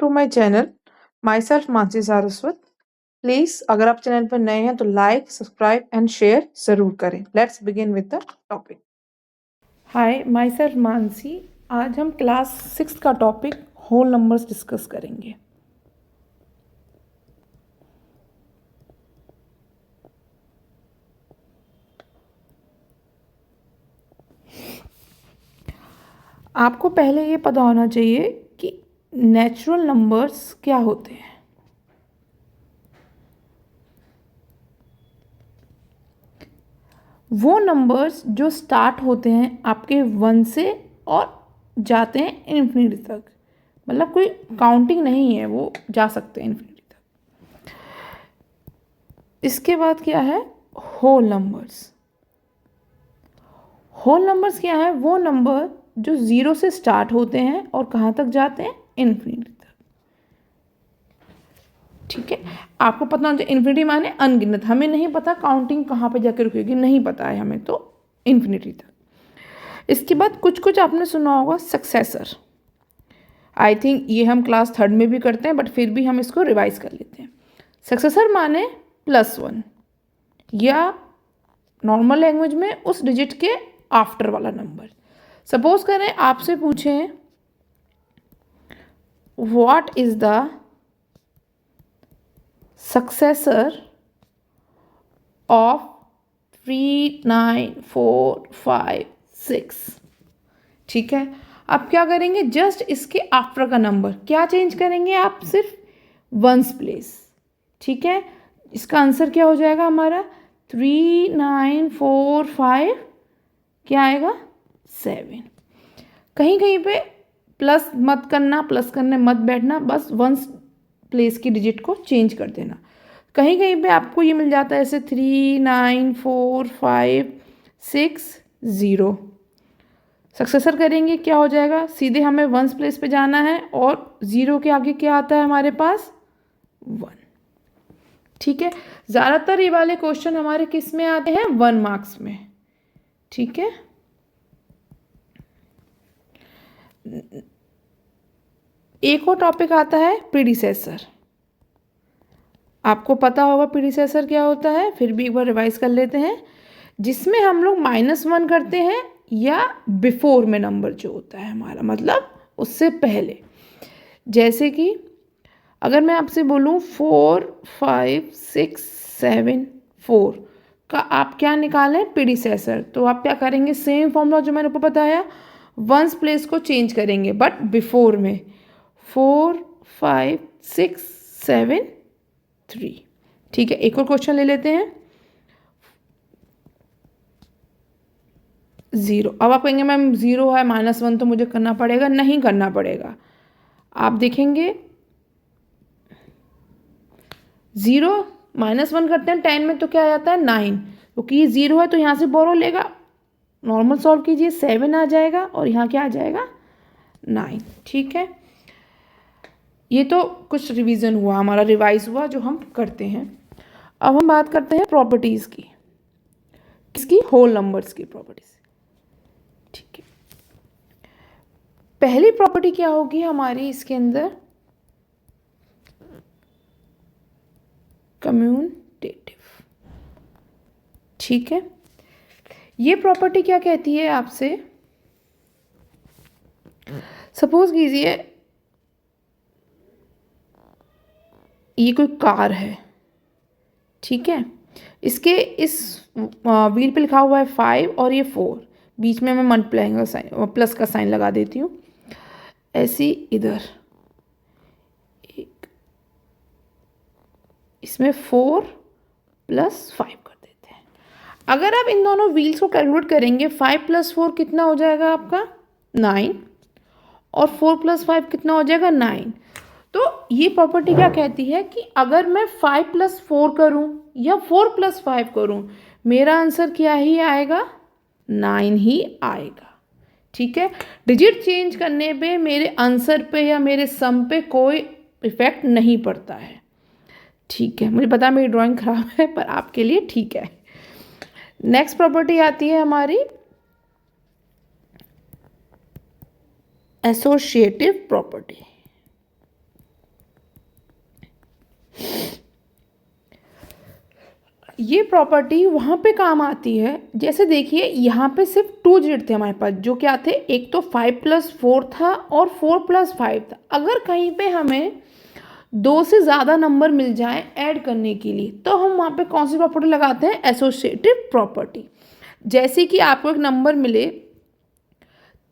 To my channel. Myself Mansi Saraswat. Please अगर आप channel पर नए हैं तो लाइक, सब्सक्राइब एंड शेयर जरूर करें। Let's begin with the topic. Hi, my self Mansi. आज हम क्लास 6 का टॉपिक होल नंबर्स डिस्कस करेंगे। आपको पहले ये पता होना चाहिए कि नेचुरल नंबर्स क्या होते हैं। वो नंबर्स जो स्टार्ट होते हैं आपके 1 से और जाते हैं इन्फिनिटी तक, मतलब कोई काउंटिंग नहीं है, वो जा सकते हैं इन्फिनिटी तक। इसके बाद क्या है? Whole numbers. होल नंबर्स क्या है? वो नंबर जो 0 से स्टार्ट होते हैं और कहाँ तक जाते हैं? इन्फिनिटी तक। ठीक है, आपको पता होना चाहिए इन्फिनिटी माने अनगिनत। हमें नहीं पता काउंटिंग कहाँ पे जाकर रुकेगी, नहीं पता है हमें, तो इन्फिनिटी तक। इसके बाद कुछ कुछ आपने सुना होगा सक्सेसर। आई थिंक ये हम क्लास 3 में भी करते हैं, बट फिर भी हम इसको रिवाइज कर लेते हैं। सक्सेसर माने +1 या नॉर्मल लैंग्वेज में उस डिजिट के आफ्टर वाला नंबर। सपोज करें आपसे पूछें what is the successor of 39456। ठीक है, अब क्या करेंगे? जस्ट इसके आफ्टर का नंबर क्या चेंज करेंगे आप? सिर्फ वंस प्लेस। ठीक है, इसका आंसर क्या हो जाएगा हमारा? 3945 क्या आएगा? 7। कहीं कहीं पे प्लस मत करना, प्लस करने मत बैठना, बस वंस प्लेस की डिजिट को चेंज कर देना। कहीं कहीं पे आपको ये मिल जाता है ऐसे 39456 सक्सेसर करेंगे क्या हो जाएगा? सीधे हमें वंस प्लेस पे जाना है और 0 के आगे क्या आता है हमारे पास? 1। ठीक है, ज़्यादातर ये वाले क्वेश्चन हमारे किस में आते हैं? 1 मार्क्स में। ठीक है, एक और टॉपिक आता है प्रीडिसेसर। आपको पता होगा प्रीडिसेसर क्या होता है, फिर भी एक बार रिवाइज कर लेते हैं। जिसमें हम लोग -1 करते हैं या बिफोर में नंबर जो होता है हमारा, मतलब उससे पहले। जैसे कि अगर मैं आपसे बोलूँ 45674 का आप क्या निकालें? प्रीडिसेसर, तो आप क्या करेंगे? सेम फॉर्मूला जो मैंने ऊपर बताया, वंस प्लेस को चेंज करेंगे बट बिफोर में 45673। ठीक है, एक और क्वेश्चन ले लेते हैं। 0। अब आप कहेंगे मैम 0 है, -1 तो मुझे करना पड़ेगा। नहीं करना पड़ेगा, आप देखेंगे 0 -1 करते हैं 10 में तो क्या आ जाता है? 9, क्योंकि ये 0 है तो यहाँ से बोरो लेगा। नॉर्मल सॉल्व कीजिए, 7 आ जाएगा और यहाँ क्या आ जाएगा? 9। ठीक है, ये तो कुछ रिवीजन हुआ हमारा, रिवाइज हुआ जो हम करते हैं। अब हम बात करते हैं प्रॉपर्टीज़ की, इसकी होल नंबर्स की प्रॉपर्टीज। ठीक है, पहली प्रॉपर्टी क्या होगी हमारी इसके अंदर? कम्यूटेटिव। ठीक है, ये प्रॉपर्टी क्या कहती है आपसे? सपोज कीजिए ये कोई कार है। ठीक है, इसके इस व्हील पे लिखा हुआ है 5 और ये 4, बीच में मैं मल्टीप्लाई का साइन, प्लस का साइन लगा देती हूँ। ऐसी इधर एक, इसमें 4 + 5 कर देते हैं। अगर आप इन दोनों व्हील्स को कैलकुलेट करेंगे, 5 + 4 कितना हो जाएगा आपका? 9, और 4 + 5 कितना हो जाएगा? 9। तो ये प्रॉपर्टी क्या कहती है कि अगर मैं 5 + 4 करूं या 4 + 5 करूं, मेरा आंसर क्या ही आएगा? 9 ही आएगा। ठीक है, डिजिट चेंज करने पे मेरे आंसर पे या मेरे सम पे कोई इफेक्ट नहीं पड़ता है। ठीक है, मुझे पता मेरी ड्राइंग खराब है, पर आपके लिए ठीक है। नेक्स्ट प्रॉपर्टी आती है हमारी एसोसिएटिव प्रॉपर्टी। ये प्रॉपर्टी वहाँ पे काम आती है, जैसे देखिए यहाँ पे सिर्फ 2 डिजिट थे हमारे पास, जो क्या थे, एक तो 5 + 4 था और 4 + 5 था। अगर कहीं पे हमें 2 से ज़्यादा नंबर मिल जाए ऐड करने के लिए, तो हम वहाँ पे कौन सी प्रॉपर्टी लगाते हैं, एसोसिएटिव प्रॉपर्टी। जैसे कि आपको एक नंबर मिले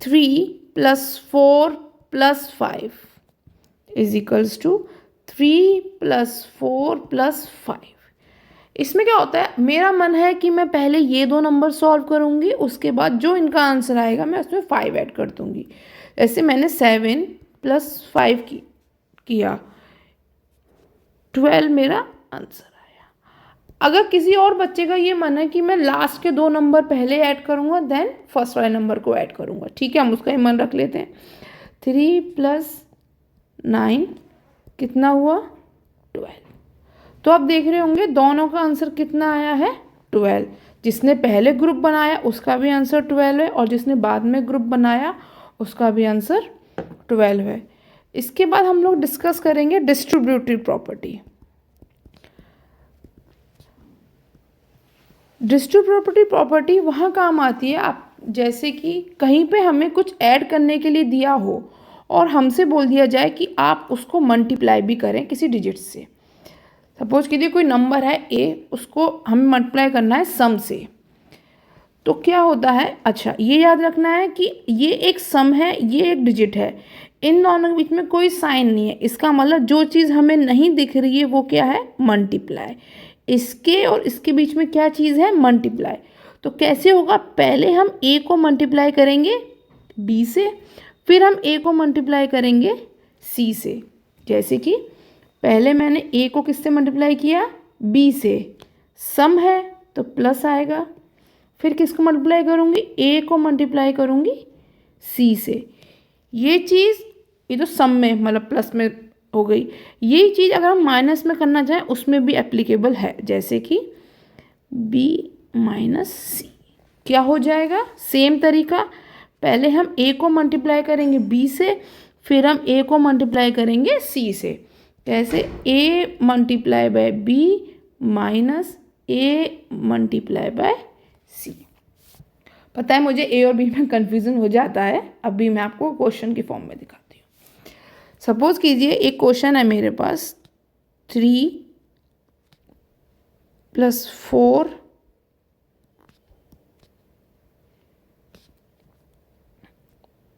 3 + 4 + 5 = 3 + 4 + 5। इसमें क्या होता है, मेरा मन है कि मैं पहले ये 2 नंबर सॉल्व करूँगी, उसके बाद जो इनका आंसर आएगा मैं उसमें 5 ऐड कर दूँगी। ऐसे मैंने 7 + 5 किया, 12 मेरा आंसर आया। अगर किसी और बच्चे का ये मन है कि मैं लास्ट के 2 नंबर पहले ऐड करूँगा, देन फर्स्ट वाले नंबर को ऐड करूँगा, ठीक है, हम उसका ही मन रख लेते हैं। 3 + 9 कितना हुआ, 12। तो आप देख रहे होंगे दोनों का आंसर कितना आया है, 12। जिसने पहले ग्रुप बनाया उसका भी आंसर 12 है, और जिसने बाद में ग्रुप बनाया उसका भी आंसर 12 है। इसके बाद हम लोग डिस्कस करेंगे डिस्ट्रीब्यूटिव प्रॉपर्टी। डिस्ट्रीब्यूटिव प्रॉपर्टी वहाँ काम आती है, आप जैसे कि कहीं पे हमें कुछ ऐड करने के लिए दिया हो और हमसे बोल दिया जाए कि आप उसको मल्टीप्लाई भी करें किसी डिजिट से। सपोज कीजिए कोई नंबर है ए, उसको हमें मल्टीप्लाई करना है सम से, तो क्या होता है, अच्छा ये याद रखना है कि ये एक सम है, ये एक डिजिट है, इन दोनों के बीच में कोई साइन नहीं है। इसका मतलब जो चीज़ हमें नहीं दिख रही है वो क्या है, मल्टीप्लाई। इसके और इसके बीच में क्या चीज़ है, मल्टीप्लाई। तो कैसे होगा, पहले हम ए को मल्टीप्लाई करेंगे बी से, फिर हम ए को मल्टीप्लाई करेंगे सी से। जैसे कि पहले मैंने ए को किससे मल्टीप्लाई किया, बी से, सम है तो प्लस आएगा। फिर किसको मल्टीप्लाई करूँगी, ए को मल्टीप्लाई करूँगी सी से। ये चीज़, ये तो सम में मतलब प्लस में हो गई। यही चीज़ अगर हम माइनस में करना चाहें उसमें भी एप्लीकेबल है, जैसे कि बी - सी। क्या हो जाएगा, सेम तरीका, पहले हम ए को मल्टीप्लाई करेंगे बी से, फिर हम ए को मल्टीप्लाई करेंगे सी से। कैसे, a × b - a × c। पता है मुझे ए और बी में कन्फ्यूज़न हो जाता है, अभी मैं आपको क्वेश्चन की फॉर्म में दिखाती हूँ। सपोज कीजिए एक क्वेश्चन है मेरे पास, 3 + 4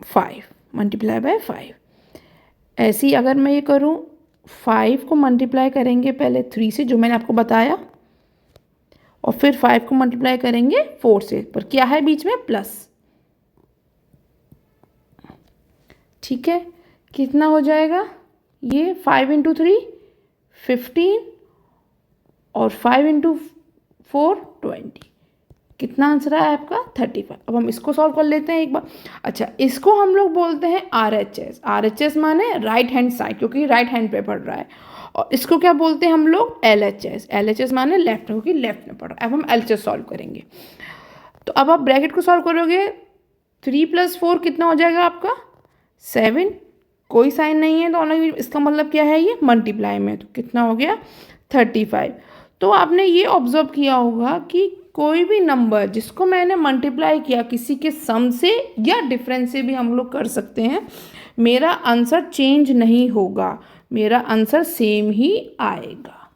5 × 5। ऐसी अगर मैं ये करूँ, 5 को मल्टीप्लाई करेंगे पहले 3 से, जो मैंने आपको बताया, और फिर 5 को मल्टीप्लाई करेंगे 4 से, पर क्या है बीच में, प्लस। ठीक है, कितना हो जाएगा ये, 5 × 3 15 और 5 × 4 20। कितना आंसर आया आपका, 35। अब हम इसको सॉल्व कर लेते हैं एक बार। अच्छा, इसको हम लोग बोलते हैं RHS। RHS माने राइट हैंड साइड, क्योंकि राइट हैंड पे पढ़ रहा है। और इसको क्या बोलते हैं हम लोग, LHS। LHS माने लेफ्ट, क्योंकि लेफ्ट में पढ़ रहा है। अब हम LHS सॉल्व करेंगे, तो अब आप ब्रैकेट को सॉल्व करोगे, 3 + 4 कितना हो जाएगा आपका, 7। कोई साइन नहीं है दोनों, इसका मतलब क्या है, ये मल्टीप्लाई में, तो कितना हो गया, 35। तो आपने ये ऑब्जर्व किया होगा कि कोई भी नंबर जिसको मैंने मल्टीप्लाई किया किसी के सम से या डिफरेंस से भी हम लोग कर सकते हैं, मेरा आंसर चेंज नहीं होगा, मेरा आंसर सेम ही आएगा।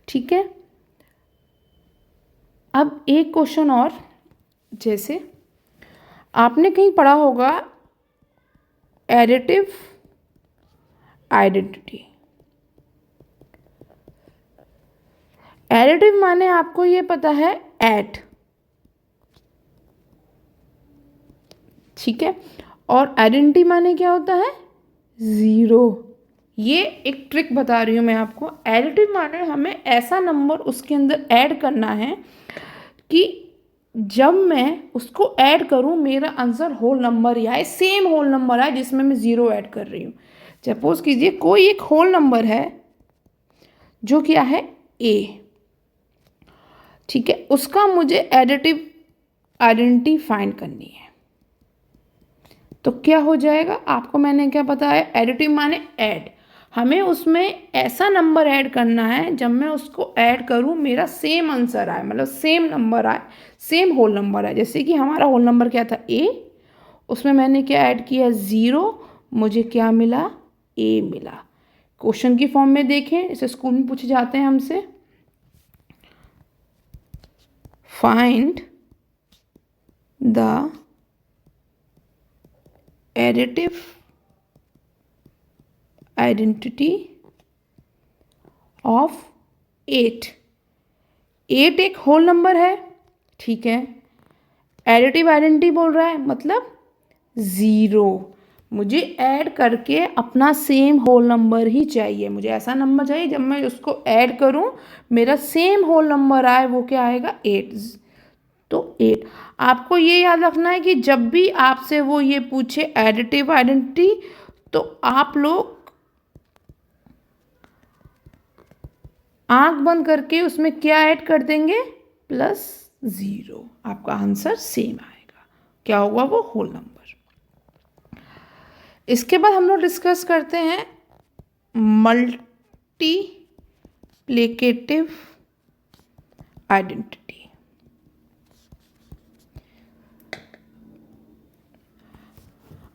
ठीक है, अब एक क्वेश्चन और, जैसे आपने कहीं पढ़ा होगा एडिटिव आइडेंटिटी। एडिटिव माने आपको ये पता है, ऐड, ठीक है, और आइडेंटिटी माने क्या होता है, 0। ये एक ट्रिक बता रही हूँ मैं आपको। एडिटिव माने हमें ऐसा नंबर उसके अंदर ऐड करना है कि जब मैं उसको ऐड करूँ मेरा आंसर होल नंबर ही आए, सेम होल नंबर आए जिसमें मैं 0 ऐड कर रही हूँ। सपोज कीजिए कोई एक होल नंबर है जो क्या है, a, ठीक है, उसका मुझे एडिटिव आइडेंटिटी फाइंड करनी है। तो क्या हो जाएगा, आपको मैंने क्या बताया, एडिटिव माने ऐड, हमें उसमें ऐसा नंबर ऐड करना है जब मैं उसको ऐड करूँ मेरा सेम आंसर आए, मतलब सेम नंबर आए, सेम होल नंबर आए। जैसे कि हमारा होल नंबर क्या था ए, उसमें मैंने क्या ऐड किया 0, मुझे क्या मिला ए मिला। क्वेश्चन की फॉर्म में देखें, इसे स्कूल में पूछे जाते हैं हमसे, find the additive identity of 8। 8 एक होल नंबर है, ठीक है। एडिटिव आइडेंटिटी बोल रहा है मतलब 0। मुझे ऐड करके अपना सेम होल नंबर ही चाहिए, मुझे ऐसा नंबर चाहिए जब मैं उसको ऐड करूं मेरा सेम होल नंबर आए, वो क्या आएगा 8। तो 8। आपको ये याद रखना है कि जब भी आपसे वो ये पूछे एडिटिव आइडेंटिटी, तो आप लोग आंख बंद करके उसमें क्या ऐड कर देंगे +0, आपका आंसर सेम आएगा। क्या होगा वो होल नंबर। इसके बाद हम लोग डिस्कस करते हैं मल्टीप्लिकेटिव आइडेंटिटी।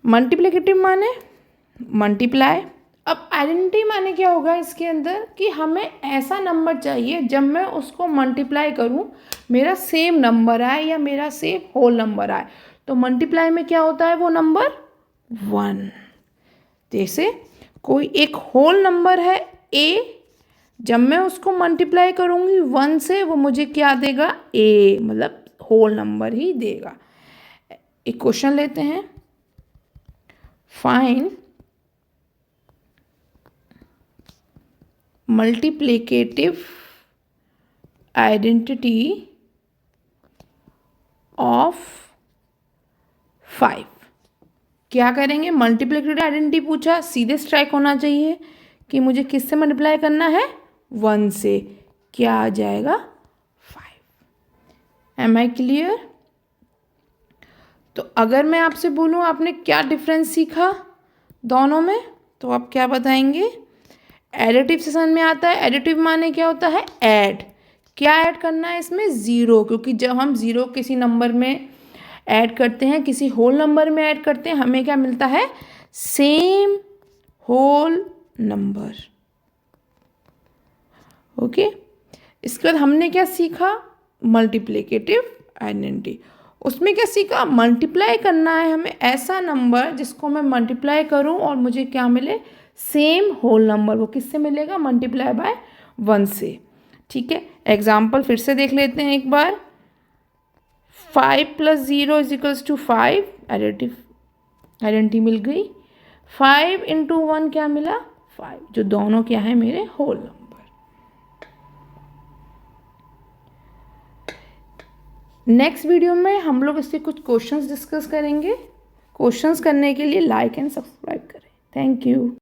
मल्टीप्लिकेटिव माने मल्टीप्लाई। अब आइडेंटिटी माने क्या होगा इसके अंदर कि हमें ऐसा नंबर चाहिए जब मैं उसको मल्टीप्लाई करूं मेरा सेम नंबर आए या मेरा सेम होल नंबर आए। तो मल्टीप्लाई में क्या होता है वो नंबर 1। जैसे कोई एक होल नंबर है ए, जब मैं उसको मल्टीप्लाई करूंगी 1 से वो मुझे क्या देगा ए, मतलब होल नंबर ही देगा। एक क्वेश्चन लेते हैं, फाइंड मल्टीप्लिकेटिव आइडेंटिटी ऑफ 5। क्या करेंगे, मल्टीप्लिकेटिव आइडेंटिटी पूछा, सीधे स्ट्राइक होना चाहिए कि मुझे किससे मल्टीप्लाई करना है 1 से, क्या आ जाएगा 5। Am I clear. तो अगर मैं आपसे बोलूँ आपने क्या डिफरेंस सीखा दोनों में, तो आप क्या बताएंगे। एडिटिव सेशन में आता है, एडिटिव माने क्या होता है ऐड। क्या ऐड करना है इसमें 0, क्योंकि जब हम 0 किसी नंबर में ऐड करते हैं, किसी होल नंबर में ऐड करते हैं, हमें क्या मिलता है सेम होल नंबर। ओके। इसके बाद हमने क्या सीखा मल्टीप्लिकेटिव आइडेंटिटी। उसमें क्या सीखा, मल्टीप्लाई करना है हमें ऐसा नंबर जिसको मैं मल्टीप्लाई करूं और मुझे क्या मिले सेम होल नंबर। वो किससे मिलेगा मल्टीप्लाई बाय 1 से, ठीक है। एग्जाम्पल फिर से देख लेते हैं एक बार। 5 + 0 = 5, एडिटिव आइडेंटिटी मिल गई। 5 × 1 क्या मिला 5, जो दोनों क्या है मेरे होल नंबर। नेक्स्ट वीडियो में हम लोग इसके कुछ क्वेश्चंस डिस्कस करेंगे। क्वेश्चंस करने के लिए लाइक एंड सब्सक्राइब करें। Thank you.